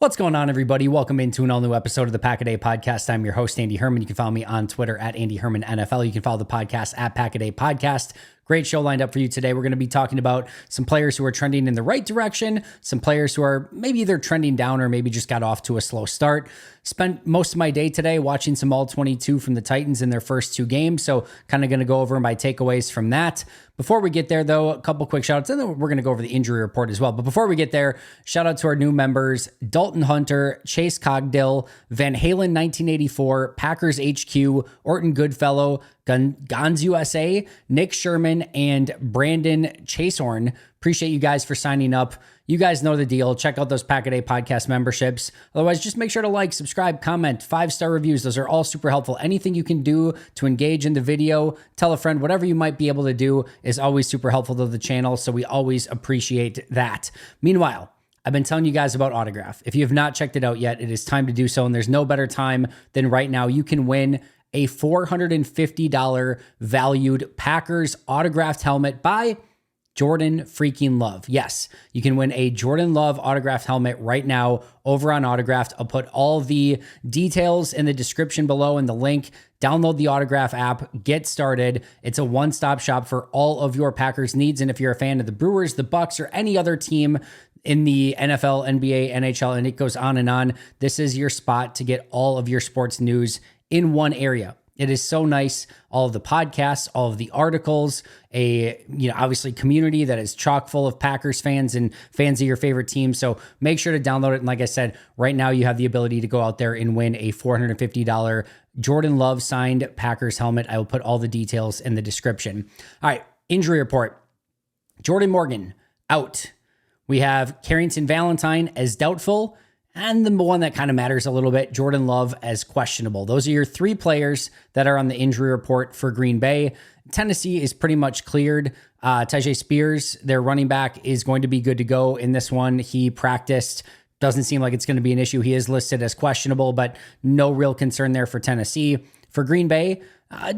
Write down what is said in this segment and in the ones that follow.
What's going on, everybody? Welcome into an all-new episode of the PackADay podcast. I'm your host, Andy Herman. You can follow me on Twitter at Andy Herman NFL. You can follow the podcast at PackADay Podcast. Great show lined up for you today. We're going to be talking about some players who are trending in the right direction, some players who are maybe either trending down or maybe just got off to a slow start. Spent most of my day today watching some All-22 from the Titans in their first two games, so kind of going to go over my takeaways from that. Before we get there, though, a couple quick shout-outs, and then we're going to go over the injury report as well. But before we get there, shout-out to our new members, Dalton Hunter, Chase Cogdill, Van Halen 1984, Packers HQ, Orton Goodfellow, Gons USA, Nick Sherman, and Brandon Chasehorn. Appreciate you guys for signing up. You guys know the deal. Check out those PackADay podcast memberships. Otherwise, just make sure to like, subscribe, comment, 5-star reviews. Those are all super helpful. Anything you can do to engage in the video, tell a friend, whatever you might be able to do is always super helpful to the channel. So we always appreciate that. Meanwhile, I've been telling you guys about Autograph. If you have not checked it out yet, it is time to do so. And there's no better time than right now. You can win a $450 valued Packers autographed helmet by Jordan freaking Love. Yes, you can win a Jordan Love autographed helmet right now over on Autographed. I'll put all the details in the description below in the link. Download the Autograph app, get started. It's a one-stop shop for all of your Packers needs. And if you're a fan of the Brewers, the Bucks, or any other team in the NFL, NBA, NHL, and it goes on, this is your spot to get all of your sports news in one area. It is so nice. All of the podcasts, all of the articles, obviously community that is chock full of Packers fans and fans of your favorite team. So make sure to download it. And like I said, right now you have the ability to go out there and win a $450 Jordan Love signed Packers helmet. I will put all the details in the description. All right, injury report. Jordan Morgan out. We have Carrington Valentine as doubtful. And the one that kind of matters a little bit, Jordan Love as questionable. Those are your three players that are on the injury report for Green Bay. Tennessee is pretty much cleared. Tyjae Spears, their running back, is going to be good to go in this one. He practiced. Doesn't seem like it's going to be an issue. He is listed as questionable, but no real concern there for Tennessee. For Green Bay,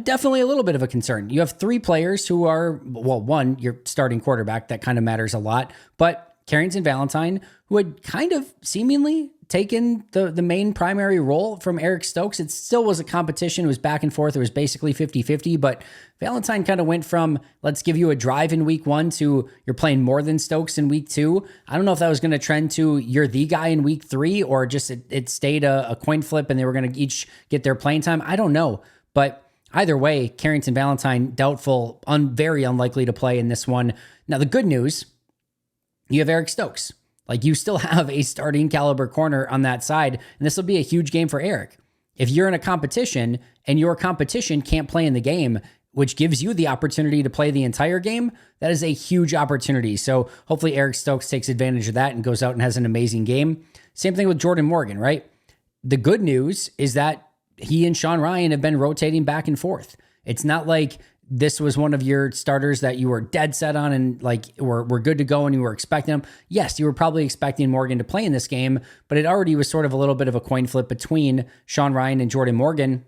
definitely a little bit of a concern. You have three players who are, well, one, your starting quarterback. That kind of matters a lot. But Carrington Valentine, who had kind of seemingly taken the main primary role from Eric Stokes. It still was a competition. It was back and forth. It was basically 50-50, but Valentine kind of went from let's give you a drive in week one to you're playing more than Stokes in week two. I don't know if that was going to trend to you're the guy in week three or just it stayed a coin flip and they were going to each get their playing time. I don't know, but either way, Carrington Valentine, doubtful, very unlikely to play in this one. Now, the good news, you have Eric Stokes. Like, you still have a starting caliber corner on that side, and this will be a huge game for Eric. If you're in a competition and your competition can't play in the game, which gives you the opportunity to play the entire game, that is a huge opportunity. So hopefully Eric Stokes takes advantage of that and goes out and has an amazing game. Same thing with Jordan Morgan, right? The good news is that he and Sean Ryan have been rotating back and forth. It's not like this was one of your starters that you were dead set on and like were good to go and you were expecting him. Yes, you were probably expecting Morgan to play in this game, but it already was sort of a little bit of a coin flip between Sean Ryan and Jordan Morgan.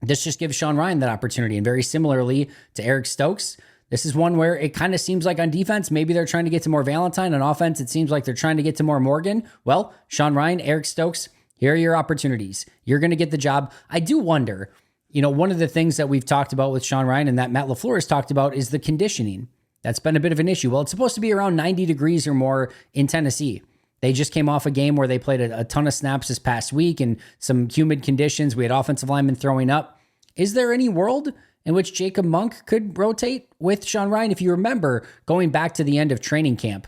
This just gives Sean Ryan that opportunity. And very similarly to Eric Stokes, this is one where it kind of seems like on defense, maybe they're trying to get to more Valentine. On offense, it seems like they're trying to get to more Morgan. Well, Sean Ryan, Eric Stokes, here are your opportunities. You're going to get the job. I do wonder, one of the things that we've talked about with Sean Ryan and that Matt LaFleur has talked about is the conditioning. That's been a bit of an issue. Well, it's supposed to be around 90 degrees or more in Tennessee. They just came off a game where they played a ton of snaps this past week and some humid conditions. We had offensive linemen throwing up. Is there any world in which Jacob Monk could rotate with Sean Ryan? If you remember, going back to the end of training camp,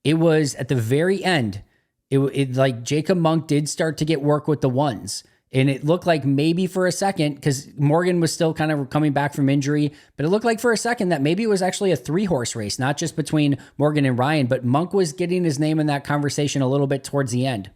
it was at the very end, it like Jacob Monk did start to get work with the ones. And it looked like maybe for a second, because Morgan was still kind of coming back from injury, but it looked like for a second that maybe it was actually a 3-horse race, not just between Morgan and Ryan, but Monk was getting his name in that conversation a little bit towards the end.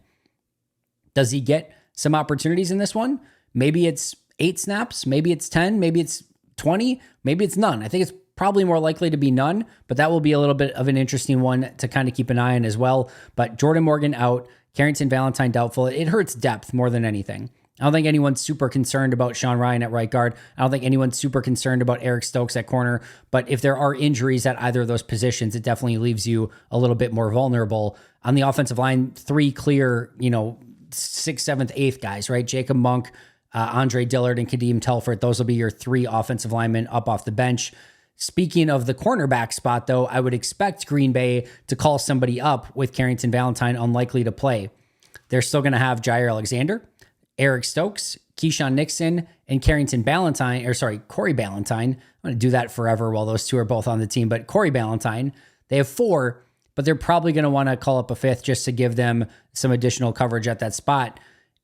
Does he get some opportunities in this one? Maybe it's 8 snaps, maybe it's 10, maybe it's 20, maybe it's none. I think it's probably more likely to be none, but that will be a little bit of an interesting one to kind of keep an eye on as well. But Jordan Morgan out, Carrington Valentine doubtful. It hurts depth more than anything. I don't think anyone's super concerned about Sean Ryan at right guard. I don't think anyone's super concerned about Eric Stokes at corner. But if there are injuries at either of those positions, it definitely leaves you a little bit more vulnerable. On the offensive line, 3 clear, 6th, 7th, 8th guys, right? Jacob Monk, Andre Dillard, and Kadeem Telford. Those will be your 3 offensive linemen up off the bench. Speaking of the cornerback spot, though, I would expect Green Bay to call somebody up with Carrington Valentine unlikely to play. They're still going to have Jair Alexander, Eric Stokes, Keyshawn Nixon, and Corey Ballantyne. I'm going to do that forever while those 2 are both on the team, but Corey Ballantyne, they have 4, but they're probably going to want to call up a 5th just to give them some additional coverage at that spot.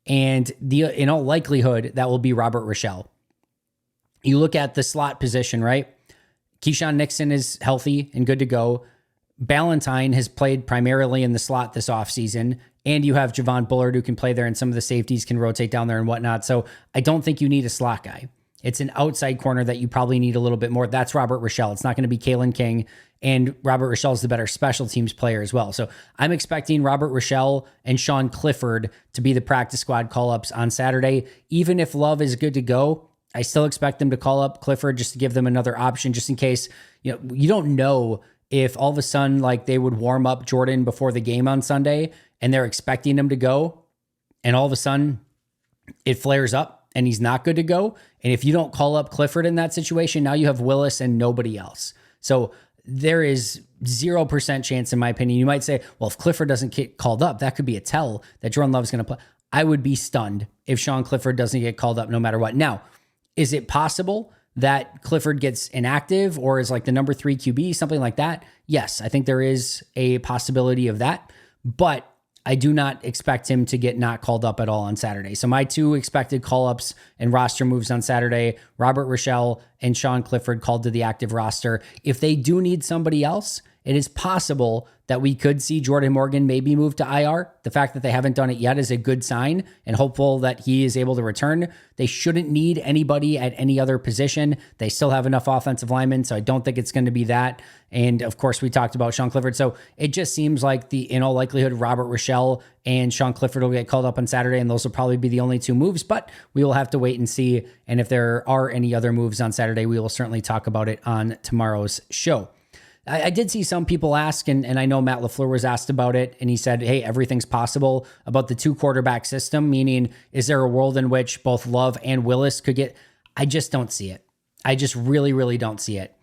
And in all likelihood, that will be Robert Rochelle. You look at the slot position, right? Keyshawn Nixon is healthy and good to go. Ballantyne has played primarily in the slot this offseason, and you have Javon Bullard who can play there, and some of the safeties can rotate down there and whatnot. So I don't think you need a slot guy. It's an outside corner that you probably need a little bit more. That's Robert Rochelle. It's not going to be Kalen King, and Robert Rochelle is the better special teams player as well. So I'm expecting Robert Rochelle and Sean Clifford to be the practice squad call-ups on Saturday. Even if Love is good to go, I still expect them to call up Clifford just to give them another option, just in case, you don't know if all of a sudden like they would warm up Jordan before the game on Sunday and they're expecting him to go, and all of a sudden it flares up and he's not good to go. And if you don't call up Clifford in that situation, now you have Willis and nobody else. So there is 0% chance, in my opinion. You might say, well, if Clifford doesn't get called up, that could be a tell that Jordan Love is going to play. I would be stunned if Sean Clifford doesn't get called up no matter what. Now, is it possible that Clifford gets inactive or is like the number 3 QB, something like that? Yes, I think there is a possibility of that, but I do not expect him to get not called up at all on Saturday. So my 2 expected call-ups and roster moves on Saturday, Robert Rochelle and Sean Clifford called to the active roster. If they do need somebody else, it is possible that we could see Jordan Morgan maybe move to IR. The fact that they haven't done it yet is a good sign and hopeful that he is able to return. They shouldn't need anybody at any other position. They still have enough offensive linemen, so I don't think it's going to be that. And of course, we talked about Sean Clifford. So it just seems like in all likelihood, Robert Rochelle and Sean Clifford will get called up on Saturday, and those will probably be the only 2 moves, but we will have to wait and see. And if there are any other moves on Saturday, we will certainly talk about it on tomorrow's show. I did see some people ask, and I know Matt LaFleur was asked about it, and he said, hey, everything's possible about the 2 quarterback system, meaning is there a world in which both Love and Willis could get? I just don't see it. I just really, really don't see it.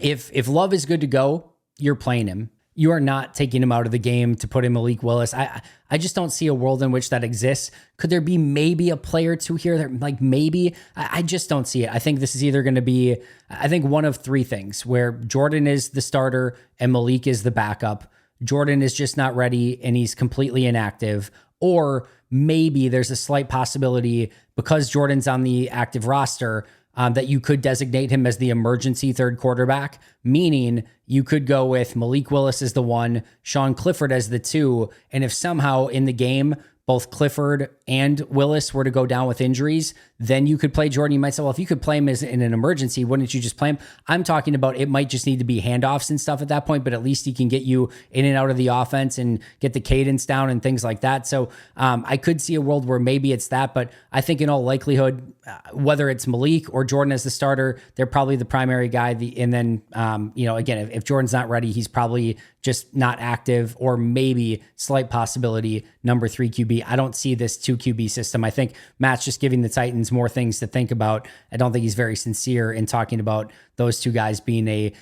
If Love is good to go, you're playing him. You are not taking him out of the game to put in Malik Willis. I just don't see a world in which that exists. Could there be maybe a player or 2 here that like maybe? I just don't see it. I think this is either going to be, I think one of 3 things where Jordan is the starter and Malik is the backup. Jordan is just not ready and he's completely inactive. Or maybe there's a slight possibility because Jordan's on the active roster that you could designate him as the emergency 3rd quarterback, meaning you could go with Malik Willis as the 1, Sean Clifford as the 2, and if somehow in the game both Clifford and Willis were to go down with injuries, then you could play Jordan. You might say, well, if you could play him as in an emergency, wouldn't you just play him? I'm talking about it might just need to be handoffs and stuff at that point, but at least he can get you in and out of the offense and get the cadence down and things like that. So I could see a world where maybe it's that, but I think in all likelihood, whether it's Malik or Jordan as the starter, they're probably the primary guy. And then, again, if Jordan's not ready, he's probably just not active, or maybe slight possibility number 3 QB. I don't see this 2 QB system. I think Matt's just giving the Titans more things to think about. I don't think he's very sincere in talking about those 2 guys being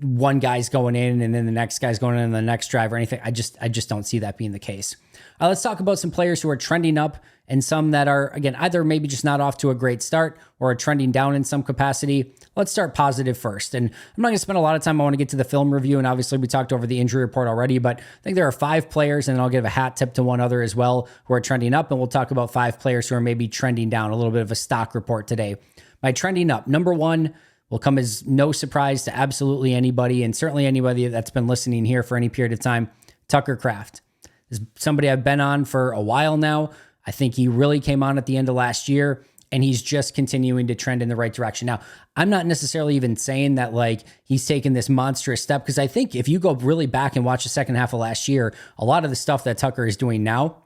one guy's going in and then the next guy's going in on the next drive or anything. I just don't see that being the case. Let's talk about some players who are trending up and some that are, again, either maybe just not off to a great start or are trending down in some capacity. Let's start positive first. And I'm not going to spend a lot of time. I want to get to the film review. And obviously we talked over the injury report already, but I think there are 5 players, and I'll give a hat tip to one other as well, who are trending up. And we'll talk about 5 players who are maybe trending down, a little bit of a stock report today. By trending up, number 1 will come as no surprise to absolutely anybody, and certainly anybody that's been listening here for any period of time, Tucker Kraft. This is somebody I've been on for a while now. I think he really came on at the end of last year, and he's just continuing to trend in the right direction. Now, I'm not necessarily even saying that like he's taken this monstrous step, because I think if you go really back and watch the second half of last year, a lot of the stuff that Tucker is doing now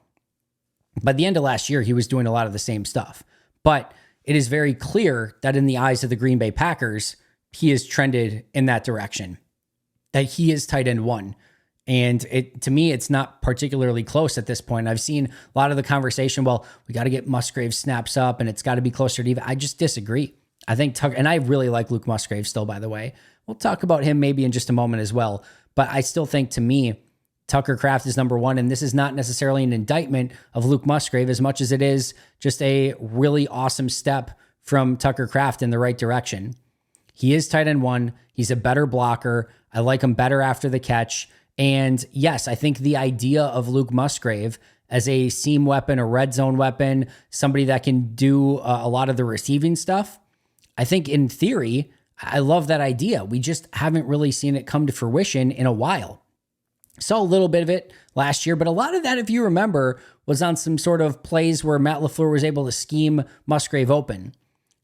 By the end of last year, he was doing a lot of the same stuff. But it is very clear that in the eyes of the Green Bay Packers, he has trended in that direction, that he is tight end one. And to me, it's not particularly close at this point. I've seen a lot of the conversation, well, we got to get Musgrave snaps up and it's got to be closer to even. I just disagree. I think Tucker, and I really like Luke Musgrave still, by the way. We'll talk about him maybe in just a moment as well. But I still think, to me, Tucker Kraft is number one. And this is not necessarily an indictment of Luke Musgrave as much as it is just a really awesome step from Tucker Kraft in the right direction. He is tight end one. He's a better blocker. I like him better after the catch. And yes, I think the idea of Luke Musgrave as a seam weapon, a red zone weapon, somebody that can do a lot of the receiving stuff, I think in theory, I love that idea. We just haven't really seen it come to fruition in a while. Saw a little bit of it last year, but a lot of that, if you remember, was on some sort of plays where Matt LaFleur was able to scheme Musgrave open.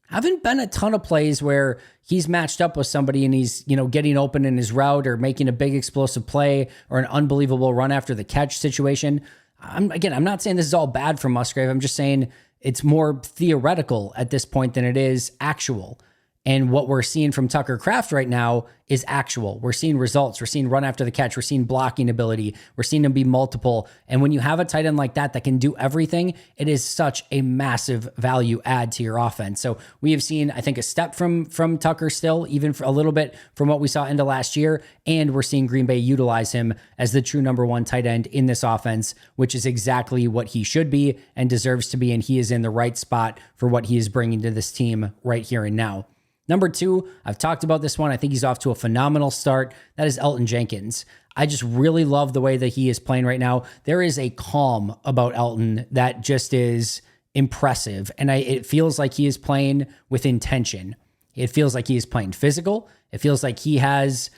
Haven't been a ton of plays where he's matched up with somebody and he's, getting open in his route or making a big explosive play or an unbelievable run after the catch situation. I'm not saying this is all bad for Musgrave. I'm just saying it's more theoretical at this point than it is actual. And what we're seeing from Tucker Kraft right now is actual. We're seeing results. We're seeing run after the catch. We're seeing blocking ability. We're seeing him be multiple. And when you have a tight end like that can do everything, it is such a massive value add to your offense. So we have seen, I think, a step from Tucker still, even for a little bit from what we saw into last year. And we're seeing Green Bay utilize him as the true number one tight end in this offense, which is exactly what he should be and deserves to be. And he is in the right spot for what he is bringing to this team right here and now. Number two, I've talked about this one. I think he's off to a phenomenal start. That is Elgton Jenkins. I just really love the way that he is playing right now. There is a calm about Elgton that just is impressive. And it feels like he is playing with intention. It feels like he is playing physical. It feels like he has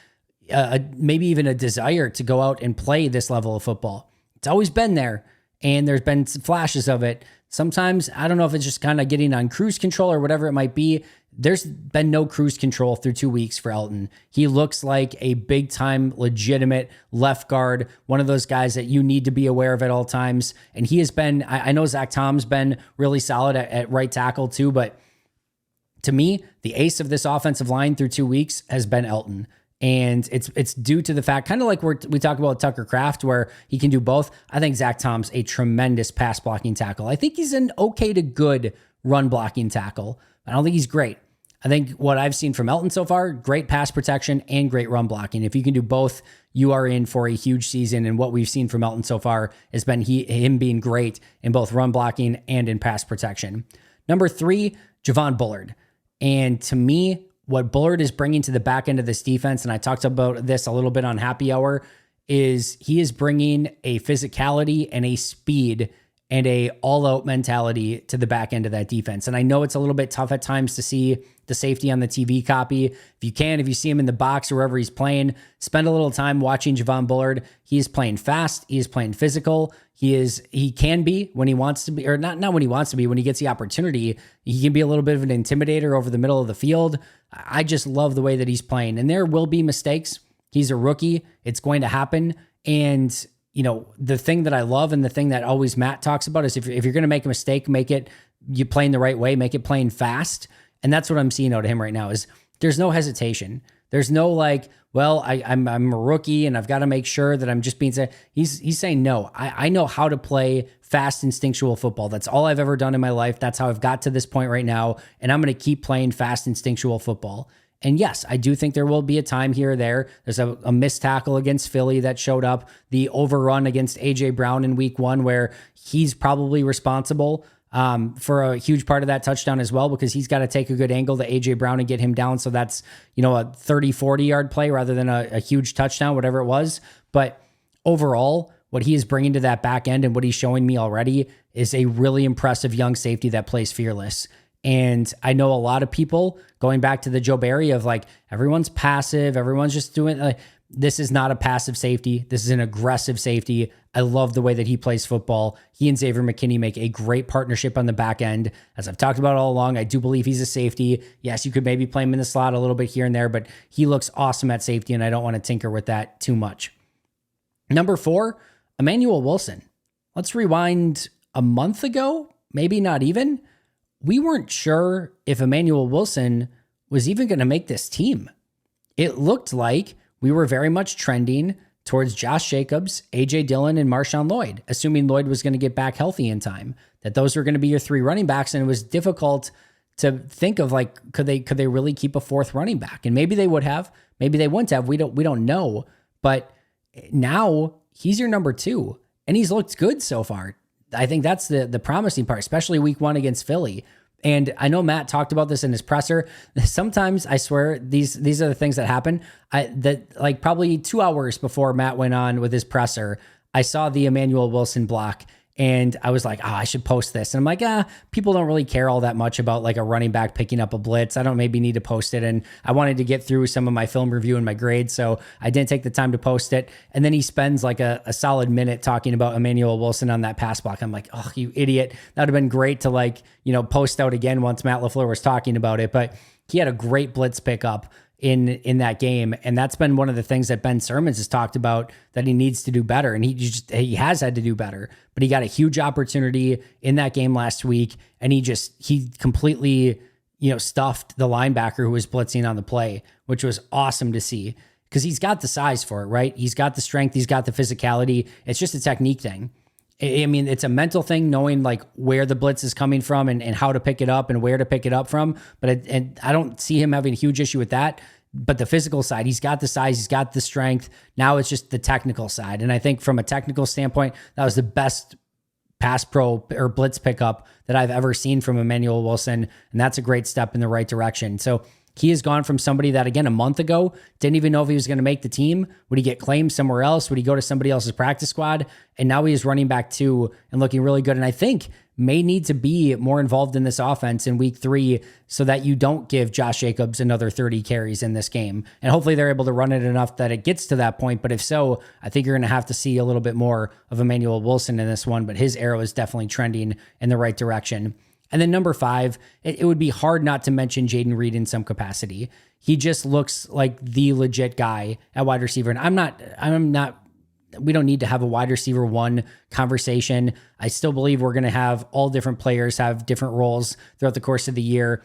maybe even a desire to go out and play this level of football. It's always been there. And there's been some flashes of it. Sometimes, I don't know if it's just kind of getting on cruise control or whatever it might be. There's been no cruise control through 2 weeks for Elgton. He looks like a big time, legitimate left guard, one of those guys that you need to be aware of at all times. And he has been, I know Zach Tom's been really solid at right tackle too, but to me, the ace of this offensive line through 2 weeks has been Elgton. And it's due to the fact, kind of like we talk about Tucker Kraft, where he can do both. I think Zach Tom's a tremendous pass blocking tackle. I think he's an okay to good run blocking tackle. I don't think he's great. I think what I've seen from Elgton so far, great pass protection and great run blocking. If you can do both, you are in for a huge season. And what we've seen from Elgton so far has been him being great in both run blocking and in pass protection. Number three, Javon Bullard. And to me, what Bullard is bringing to the back end of this defense, and I talked about this a little bit on Happy Hour, is he is bringing a physicality and a speed and a all-out mentality to the back end of that defense. And I know it's a little bit tough at times to see the safety on the TV copy. If you see him in the box or wherever he's playing, spend a little time watching Javon Bullard. He is playing fast. He is playing physical. He can be when he wants to be, or not when he wants to be, when he gets the opportunity. He can be a little bit of an intimidator over the middle of the field. I just love the way that he's playing. And there will be mistakes. He's a rookie. It's going to happen. And the thing that I love and the thing that always Matt talks about is if you're going to make a mistake, make it you playing the right way, make it playing fast. And that's what I'm seeing out of him right now is there's no hesitation. There's no like, well, I'm a rookie and I've got to make sure that I'm just being said. He's saying, no, I know how to play fast instinctual football. That's all I've ever done in my life. That's how I've got to this point right now. And I'm going to keep playing fast instinctual football. And yes, I do think there will be a time here or there. There's a missed tackle against Philly that showed up, the overrun against A.J. Brown in week one, where he's probably responsible for a huge part of that touchdown as well, because he's got to take a good angle to A.J. Brown and get him down. So that's, a 30, 40 yard play rather than a huge touchdown, whatever it was. But overall, what he is bringing to that back end and what he's showing me already is a really impressive young safety that plays fearless. And I know a lot of people going back to the Joe Barry of like, everyone's passive. Everyone's just doing this is not a passive safety. This is an aggressive safety. I love the way that he plays football. He and Xavier McKinney make a great partnership on the back end. As I've talked about all along, I do believe he's a safety. Yes, you could maybe play him in the slot a little bit here and there, but he looks awesome at safety, and I don't want to tinker with that too much. Number 4, Emmanuel Wilson. Let's rewind a month ago, maybe not even, we weren't sure if Emmanuel Wilson was even going to make this team. It looked like we were very much trending towards Josh Jacobs, A.J. Dillon, and Marshawn Lloyd, assuming Lloyd was going to get back healthy in time, that those were going to be your three running backs. And it was difficult to think of, like, could they really keep a fourth running back? And maybe they would have, maybe they wouldn't have. We don't know. But now he's your number two, and he's looked good so far. I think that's the promising part, especially week one against Philly. And I know Matt talked about this in his presser. Sometimes I swear these are the things that happen. Like probably 2 hours before Matt went on with his presser, I saw the Emmanuel Wilson block, and I was like, I should post this. And I'm like, people don't really care all that much about like a running back picking up a blitz. I don't maybe need to post it. And I wanted to get through some of my film review and my grades, so I didn't take the time to post it. And then he spends like a solid minute talking about Emmanuel Wilson on that pass block. I'm like, oh, you idiot. That would have been great to like, post out again once Matt LaFleur was talking about it. But he had a great blitz pickup in that game. And that's been one of the things that Ben Sermons has talked about that he needs to do better. And he has had to do better, but he got a huge opportunity in that game last week. And he completely, stuffed the linebacker who was blitzing on the play, which was awesome to see, because he's got the size for it, right? He's got the strength. He's got the physicality. It's just a technique thing. I mean, it's a mental thing, knowing like where the blitz is coming from and how to pick it up and where to pick it up from. But I don't see him having a huge issue with that. But the physical side, he's got the size, he's got the strength. Now it's just the technical side. And I think from a technical standpoint, that was the best pass pro or blitz pickup that I've ever seen from Emmanuel Wilson. And that's a great step in the right direction. So he has gone from somebody that, again, a month ago, didn't even know if he was going to make the team. Would he get claimed somewhere else? Would he go to somebody else's practice squad? And now he is running back 2 and looking really good. And I think may need to be more involved in this offense in week 3 so that you don't give Josh Jacobs another 30 carries in this game. And hopefully they're able to run it enough that it gets to that point. But if so, I think you're going to have to see a little bit more of Emmanuel Wilson in this one. But his arrow is definitely trending in the right direction. And then number 5, it would be hard not to mention Jayden Reed in some capacity. He just looks like the legit guy at wide receiver. And I'm not, we don't need to have a wide receiver 1 conversation. I still believe we're going to have all different players have different roles throughout the course of the year.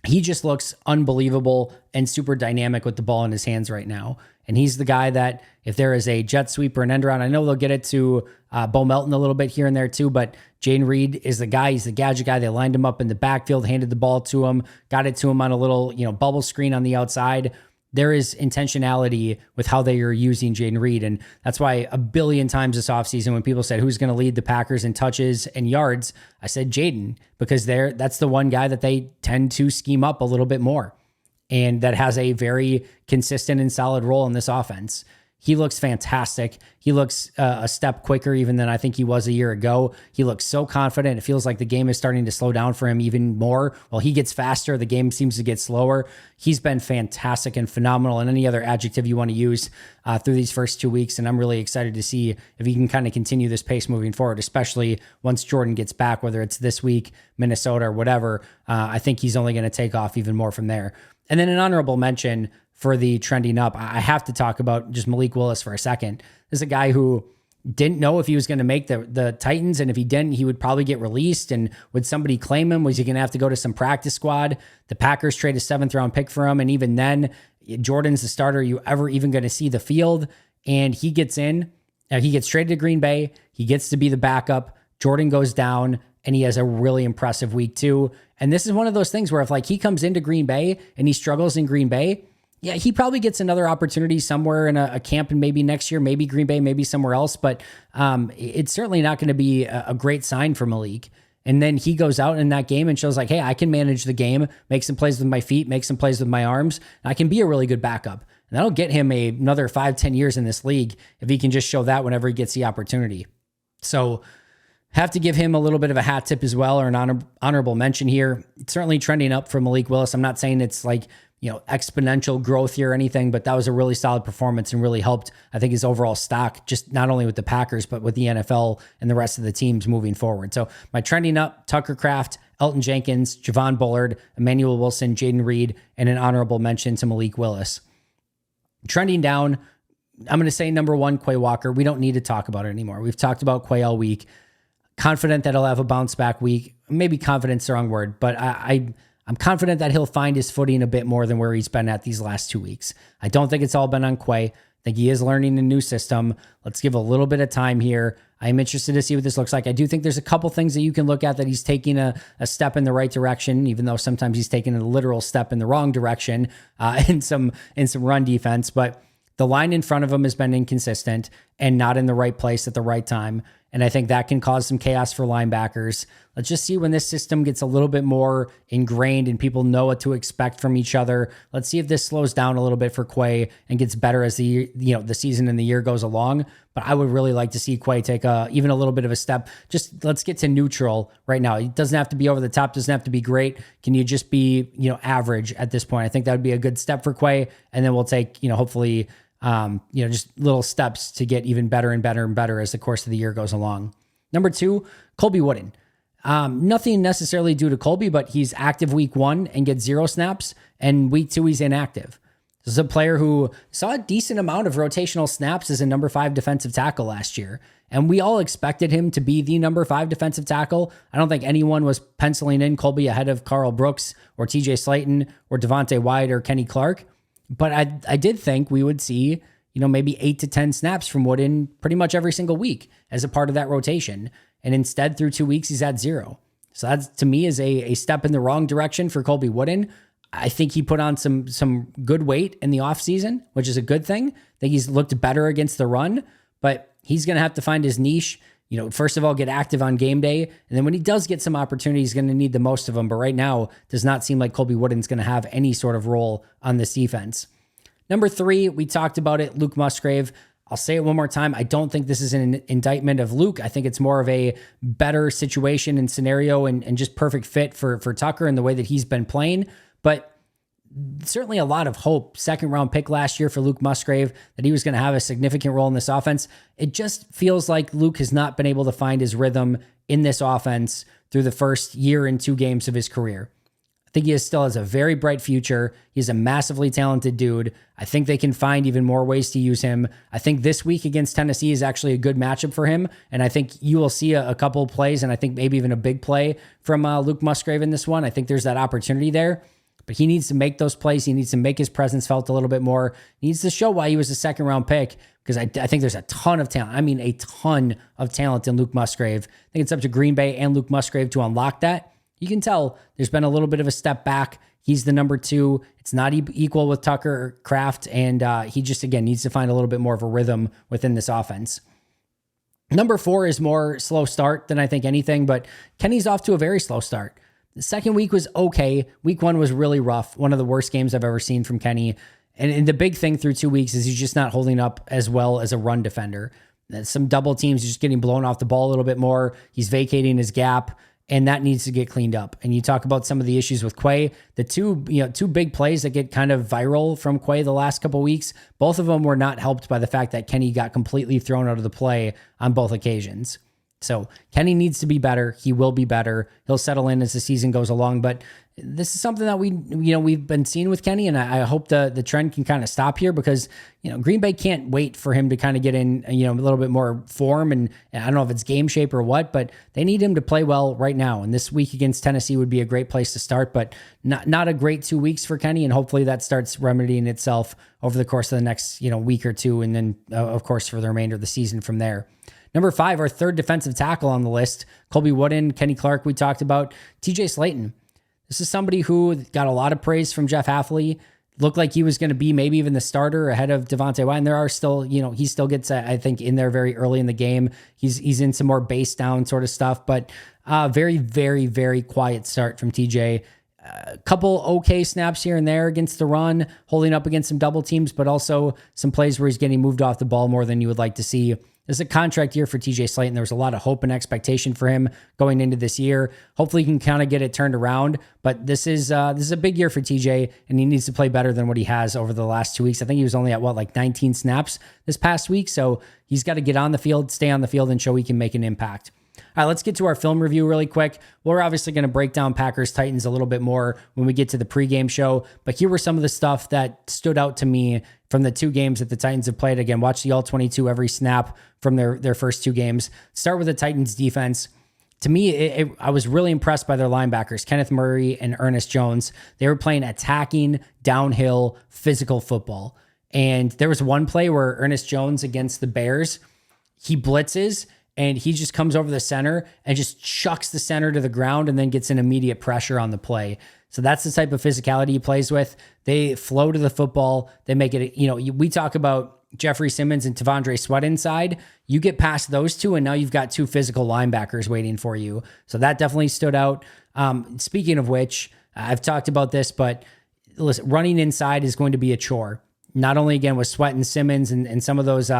He just looks unbelievable and super dynamic with the ball in his hands right now. And he's the guy that if there is a jet sweep or an end around, I know they'll get it to Bo Melton a little bit here and there too, but Jayden Reed is the guy. He's the gadget guy. They lined him up in the backfield, handed the ball to him, got it to him on a little, bubble screen on the outside. There is intentionality with how they are using Jayden Reed. And that's why a billion times this offseason when people said, who's going to lead the Packers in touches and yards, I said Jayden, because that's the one guy that they tend to scheme up a little bit more and that has a very consistent and solid role in this offense. He looks fantastic. He looks a step quicker even than I think he was a year ago. He looks so confident. It feels like the game is starting to slow down for him even more. While he gets faster, the game seems to get slower. He's been fantastic and phenomenal, and any other adjective you want to use through these first 2 weeks. And I'm really excited to see if he can kind of continue this pace moving forward, especially once Jordan gets back, whether it's this week, Minnesota, or whatever. I think he's only going to take off even more from there. And then an honorable mention for the trending up, I have to talk about just Malik Willis for a second. This is a guy who didn't know if he was going to make the Titans, and if he didn't, he would probably get released. And would somebody claim him? Was he going to have to go to some practice squad? The Packers trade a 7th-round pick for him, and even then, Jordan's the starter. Are you ever even going to see the field? And he gets in. He gets traded to Green Bay. He gets to be the backup. Jordan goes down, and he has a really impressive week 2. And this is one of those things where if like he comes into Green Bay and he struggles in Green Bay, yeah, he probably gets another opportunity somewhere in a camp, and maybe next year, maybe Green Bay, maybe somewhere else. But it's certainly not going to be a great sign for Malik. And then he goes out in that game and shows like, hey, I can manage the game, make some plays with my feet, make some plays with my arms, and I can be a really good backup. And that'll get him another 5-10 years in this league if he can just show that whenever he gets the opportunity. So have to give him a little bit of a hat tip as well, or an honorable mention here. It's certainly trending up for Malik Willis. I'm not saying it's like, exponential growth here or anything, but that was a really solid performance and really helped, I think, his overall stock, just not only with the Packers, but with the NFL and the rest of the teams moving forward. So my trending up, Tucker Kraft, Elton Jenkins, Javon Bullard, Emmanuel Wilson, Jayden Reed, and an honorable mention to Malik Willis. Trending down, I'm going to say number 1, Quay Walker. We don't need to talk about it anymore. We've talked about Quay all week. confident that he'll have a bounce back week. Maybe confident's the wrong word, but I'm confident that he'll find his footing a bit more than where he's been at these last 2 weeks. I don't think it's all been on Quay. I think he is learning a new system. Let's give a little bit of time here. I'm interested to see what this looks like. I do think there's a couple things that you can look at that he's taking a step in the right direction, even though sometimes he's taking a literal step in the wrong direction in some run defense. But the line in front of him has been inconsistent and not in the right place at the right time. And I think that can cause some chaos for linebackers. Let's just see when this system gets a little bit more ingrained and people know what to expect from each other. Let's see if this slows down a little bit for Quay and gets better as the season and the year goes along. But I would really like to see Quay take even a little bit of a step. Just let's get to neutral right now. It doesn't have to be over the top, doesn't have to be great. Can you just be, average at this point? I think that would be a good step for Quay. And then we'll take, hopefully, just little steps to get even better and better and better as the course of the year goes along. Number 2, Colby Wooden. Nothing necessarily due to Colby, but he's active week 1 and gets 0 snaps, and week 2 he's inactive. This is a player who saw a decent amount of rotational snaps as a number 5 defensive tackle last year, and we all expected him to be the number 5 defensive tackle. I don't think anyone was penciling in Colby ahead of Carl Brooks or TJ Slayton or Devontae White or Kenny Clark. But I did think we would see, maybe 8 to 10 snaps from Wooden pretty much every single week as a part of that rotation. And instead, through 2 weeks, he's at 0. So that, to me, is a step in the wrong direction for Colby Wooden. I think he put on some good weight in the offseason, which is a good thing. I think he's looked better against the run, but he's going to have to find his niche. First of all, get active on game day. And then when he does get some opportunity, he's going to need the most of them. But right now, does not seem like Colby Wooden's going to have any sort of role on this defense. Number 3, we talked about it, Luke Musgrave. I'll say it one more time. I don't think this is an indictment of Luke. I think it's more of a better situation and scenario and just perfect fit for Tucker and the way that he's been playing. But certainly a lot of hope. 2nd round pick last year for Luke Musgrave, that he was going to have a significant role in this offense. It just feels like Luke has not been able to find his rhythm in this offense through the first year and 2 games of his career. I think he still has a very bright future. He's a massively talented dude. I think they can find even more ways to use him. I think this week against Tennessee is actually a good matchup for him. And I think you will see a couple of plays, and I think maybe even a big play from Luke Musgrave in this one. I think there's that opportunity there. But he needs to make those plays. He needs to make his presence felt a little bit more. He needs to show why he was a 2nd round pick, because I think there's a ton of talent. I mean, a ton of talent in Luke Musgrave. I think it's up to Green Bay and Luke Musgrave to unlock that. You can tell there's been a little bit of a step back. He's the number 2. It's not equal with Tucker Kraft, and he just, again, needs to find a little bit more of a rhythm within this offense. Number 4 is more slow start than I think anything, but Kenny's off to a very slow start. The 2nd week was okay. Week 1 was really rough. One of the worst games I've ever seen from Kenny. And the big thing through 2 weeks is he's just not holding up as well as a run defender. Some double teams, he's just getting blown off the ball a little bit more. He's vacating his gap, and that needs to get cleaned up. And you talk about some of the issues with Quay. The two big plays that get kind of viral from Quay the last couple weeks, both of them were not helped by the fact that Kenny got completely thrown out of the play on both occasions. So Kenny needs to be better. He will be better. He'll settle in as the season goes along. But this is something that we've been seeing with Kenny, and I hope the trend can kind of stop here, because Green Bay can't wait for him to kind of get in a little bit more form, and I don't know if it's game shape or what, but they need him to play well right now. And this week against Tennessee would be a great place to start, but not a great 2 weeks for Kenny, and hopefully that starts remedying itself over the course of the next week or two, and then of course for the remainder of the season from there. Number 5, our 3rd defensive tackle on the list, Colby Wooden, Kenny Clark, we talked about. TJ Slayton. This is somebody who got a lot of praise from Jeff Hafley. Looked like he was going to be maybe even the starter ahead of Devontae White. And there are still, he still gets, I think, in there very early in the game. He's in some more base down sort of stuff, but very, very, very quiet start from TJ. A couple okay snaps here and there against the run, holding up against some double teams, but also some plays where he's getting moved off the ball more than you would like to see. This is a contract year for TJ Slayton. There was a lot of hope and expectation for him going into this year. Hopefully he can kind of get it turned around, but this is a big year for TJ, and he needs to play better than what he has over the last 2 weeks. I think he was only at 19 snaps this past week, so he's got to get on the field, stay on the field, and show he can make an impact. All right, let's get to our film review really quick. We're obviously going to break down Packers-Titans a little bit more when we get to the pregame show, but here were some of the stuff that stood out to me from the 2 games that the Titans have played. Again, watch the all-22 every snap from their first 2 games. Start with the Titans defense. to me, I was really impressed by their linebackers, Kenneth Murray and Ernest Jones. They were playing attacking, downhill, physical football. And there was one play where Ernest Jones against the Bears, he blitzes and he just comes over the center and just chucks the center to the ground and then gets an immediate pressure on the play. So that's the type of physicality he plays with. They flow to the football. They make it, we talk about Jeffrey Simmons and Tavondre Sweat inside. You get past those two, and now you've got two physical linebackers waiting for you. So that definitely stood out. Speaking of which, I've talked about this, but listen, running inside is going to be a chore. Not only, again, with Sweat and Simmons and some of those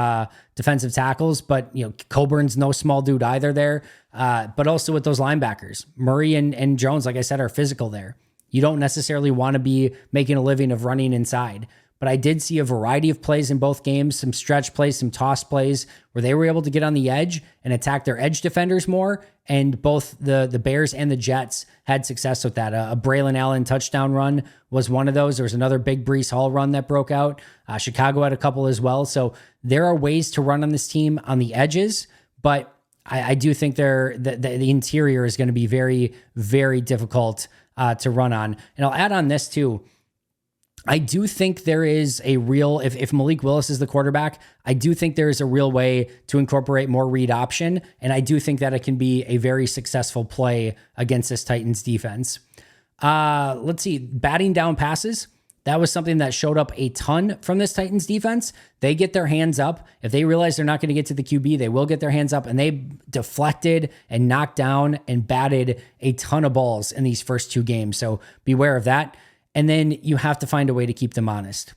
defensive tackles, but Coburn's no small dude either there, but also with those linebackers. Murray and Jones, like I said, are physical there. You don't necessarily want to be making a living of running inside. But I did see a variety of plays in both games, some stretch plays, some toss plays, where they were able to get on the edge and attack their edge defenders more. And both the Bears and the Jets had success with that. A Braylon Allen touchdown run was one of those. There was another big Breece Hall run that broke out. Chicago had a couple as well. So there are ways to run on this team on the edges, but I do think the interior is going to be very, very difficult to run on. And I'll add on this too. I do think there is a real, if Malik Willis is the quarterback, I do think there is a real way to incorporate more read option. And I do think that it can be a very successful play against this Titans defense. Let's see, batting down passes. That was something that showed up a ton from this Titans defense. They get their hands up. If they realize they're not going to get to the QB, they will get their hands up, and they deflected and knocked down and batted a ton of balls in these first two games. So beware of that. And then you have to find a way to keep them honest.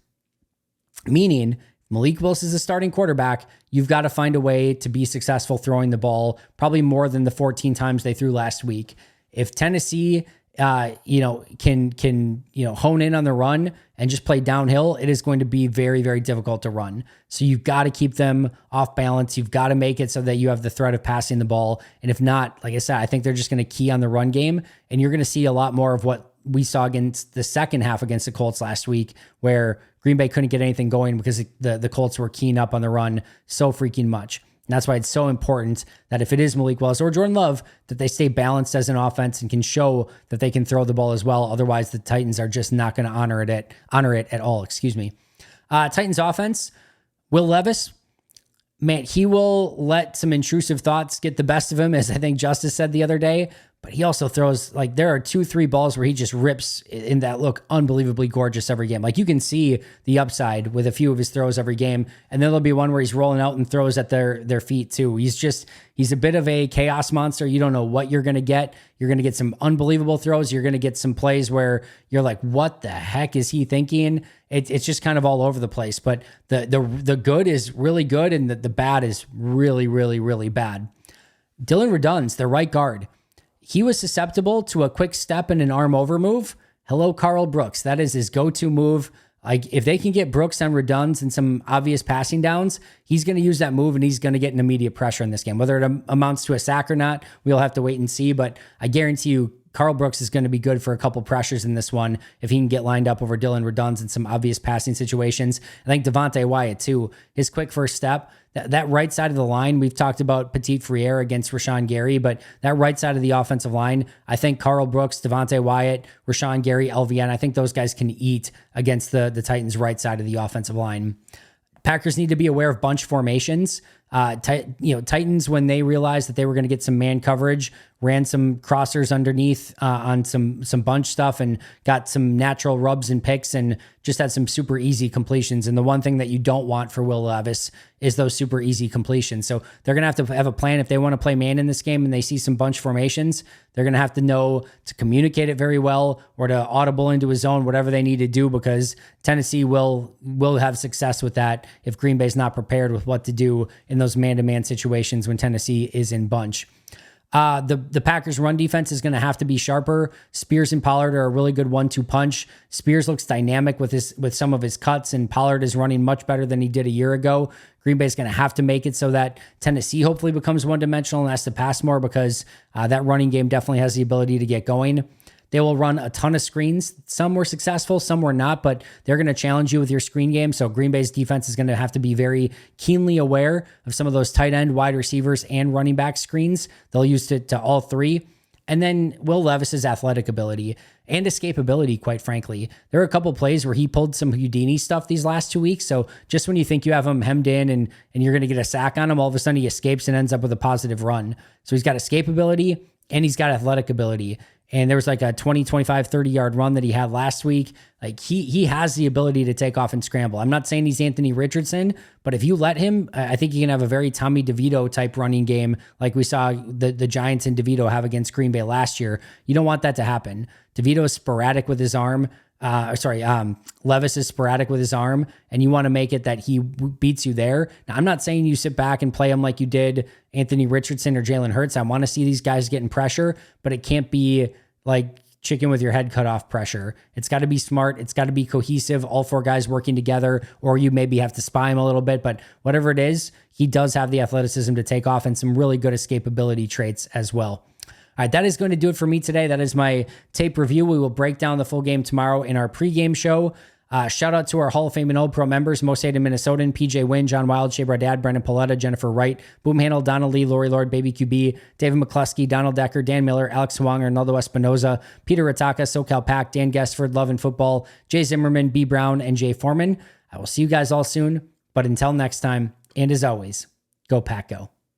Meaning, Malik Willis is a starting quarterback. You've got to find a way to be successful throwing the ball, probably more than the 14 times they threw last week. If Tennessee, can hone in on the run and just play downhill, it is going to be very, very difficult to run. So you've got to keep them off balance. You've got to make it so that you have the threat of passing the ball. And if not, like I said, I think they're just going to key on the run game, and you're going to see a lot more of what we saw against the second half against the Colts last week, where Green Bay couldn't get anything going because the Colts were keying up on the run so freaking much. And that's why it's so important that if it is Malik Willis or Jordan Love, that they stay balanced as an offense and can show that they can throw the ball as well. Otherwise, the Titans are just not going to honor it at all. Excuse me. Titans offense, Will Levis, man, he will let some intrusive thoughts get the best of him, as I think Justice said the other day. But he also throws, like, there are 2-3 balls where he just rips in that look unbelievably gorgeous every game. Like, you can see the upside with a few of his throws every game. And then there'll be one where he's rolling out and throws at their feet too. He's a bit of a chaos monster. You don't know what you're going to get. You're going to get some unbelievable throws. You're going to get some plays where you're like, what the heck is he thinking? It's just kind of all over the place. But the good is really good, and the bad is really, really, really bad. Dylan Redun's their right guard. He was susceptible to a quick step and an arm over move. Hello, Carl Brooks. That is his go-to move. Like, if they can get Brooks on Redun's and some obvious passing downs, he's going to use that move, and he's going to get an immediate pressure in this game. Whether it amounts to a sack or not, we'll have to wait and see. But I guarantee you, Carl Brooks is going to be good for a couple pressures in this one if he can get lined up over Dylan Redun's in some obvious passing situations. I think Devontae Wyatt, too, his quick first step, that right side of the line, we've talked about Petit Frere against Rashawn Gary, but that right side of the offensive line, I think Carl Brooks, Devontae Wyatt, Rashawn Gary, LVN, I think those guys can eat against the Titans' right side of the offensive line. Packers need to be aware of bunch formations. Titans, when they realized that they were going to get some man coverage, ran some crossers underneath on some bunch stuff and got some natural rubs and picks and just had some super easy completions. And the one thing that you don't want for Will Levis is those super easy completions. So they're going to have a plan if they want to play man in this game and they see some bunch formations. They're going to have to know to communicate it very well or to audible into a zone, whatever they need to do, because Tennessee will have success with that if Green Bay's not prepared with what to do in those man-to-man situations when Tennessee is in bunch. The Packers run defense is going to have to be sharper. Spears and Pollard are a really good 1-2 punch. Spears looks dynamic with some of his cuts, and Pollard is running much better than he did a year ago. Green Bay is going to have to make it so that Tennessee hopefully becomes one-dimensional and has to pass more, because that running game definitely has the ability to get going. They will run a ton of screens. Some were successful, some were not, but they're going to challenge you with your screen game. So Green Bay's defense is going to have to be very keenly aware of some of those tight end, wide receivers, and running back screens. They'll use it to all three. And then Will Levis's athletic ability and escapability, quite frankly. There are a couple plays where he pulled some Houdini stuff these last 2 weeks. So just when you think you have him hemmed in and you're going to get a sack on him, all of a sudden he escapes and ends up with a positive run. So he's got escapability and he's got athletic ability. And there was like a 20, 25, 30 yard run that he had last week. Like he has the ability to take off and scramble. I'm not saying he's Anthony Richardson, but if you let him, I think he can have a very Tommy DeVito type running game like we saw the Giants and DeVito have against Green Bay last year. You don't want that to happen. DeVito is sporadic with his arm. Levis is sporadic with his arm, and you want to make it that he beats you there. Now, I'm not saying you sit back and play him like you did Anthony Richardson or Jalen Hurts. I want to see these guys getting pressure, but it can't be like chicken with your head cut off pressure. It's got to be smart. It's got to be cohesive, all four guys working together, or you maybe have to spy him a little bit, but whatever it is, he does have the athleticism to take off and some really good escapability traits as well. All right, that is going to do it for me today. That is my tape review. We will break down the full game tomorrow in our pregame show. Shout out to our Hall of Fame and All Pro members: Most Hated Minnesotan, PJ Wynn, John Wild, Shea Dad, Brendan Pauletta, Jennifer Wright, Boom Handle, Donald Lee, Lori Lord, Baby QB, David McCluskey, Donald Decker, Dan Miller, Alex Hwang, Arnaldo Espinoza, Peter Rataka, SoCal Pack, Dan Guestford, Love and Football, Jay Zimmerman, B Brown, and Jay Foreman. I will see you guys all soon, but until next time, and as always, go Pack Go.